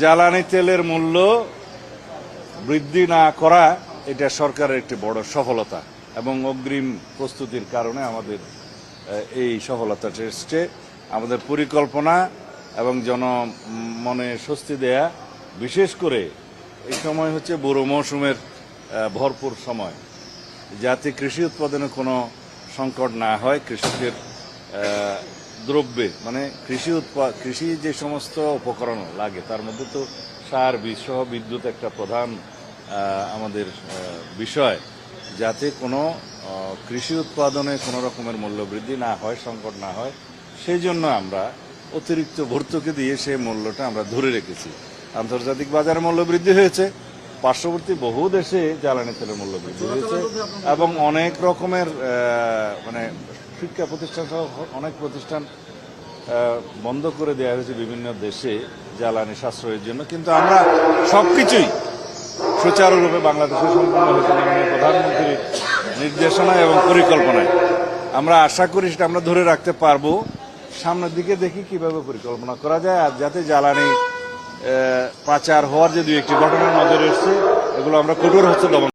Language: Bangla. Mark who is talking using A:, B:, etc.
A: জ্বালানি তেলের মূল্য বৃদ্ধি না করা এটা সরকারের একটি বড় সফলতা এবং অগ্রিম প্রস্তুতির কারণে আমাদের এই সফলতাটা এসছে। আমাদের পরিকল্পনা এবং জনমনে স্বস্তি দেয়া, বিশেষ করে এই সময় হচ্ছে বোরো মৌসুমের ভরপুর সময়, যাতে কৃষি উৎপাদনে কোনো সংকট না হয়। কৃষকের দ্রব্যে মানে কৃষি যে সমস্ত উপকরণ লাগে তার মধ্যে তো সার, বীজ সহ বিদ্যুৎ একটা প্রধান আমাদের বিষয়, যাতে কোনো কৃষি উৎপাদনে কোনো রকমের মূল্য বৃদ্ধি না হয়, সংকট না হয়, সেই জন্য আমরা অতিরিক্ত ভর্তুকি দিয়ে সেই মূল্যটা আমরা ধরে রেখেছি। আন্তর্জাতিক বাজারে মূল্য বৃদ্ধি হয়েছে, পার্শ্ববর্তী বহু দেশে জ্বালানি তেলের মূল্য বৃদ্ধি হয়েছে এবং অনেক রকমের মানে শিক্ষা প্রতিষ্ঠান সহ অনেক প্রতিষ্ঠান বন্ধ করে দেওয়া হয়েছে বিভিন্ন দেশে জ্বালানি সাশ্রয়ের জন্য। কিন্তু আমরা সবকিছুই সুচারুরূপে বাংলাদেশে সম্পন্ন হয়েছে মাননীয় প্রধানমন্ত্রীর নির্দেশনায় এবং পরিকল্পনায়। আমরা আশা করি সেটা আমরা ধরে রাখতে পারবো। সামনের দিকে দেখি কিভাবে পরিকল্পনা করা যায়, আর যাতে জ্বালানি পাচার হওয়ার যে দুই একটি ঘটনার নজরে এসছে, এগুলো আমরা কঠোর হচ্ছে দমন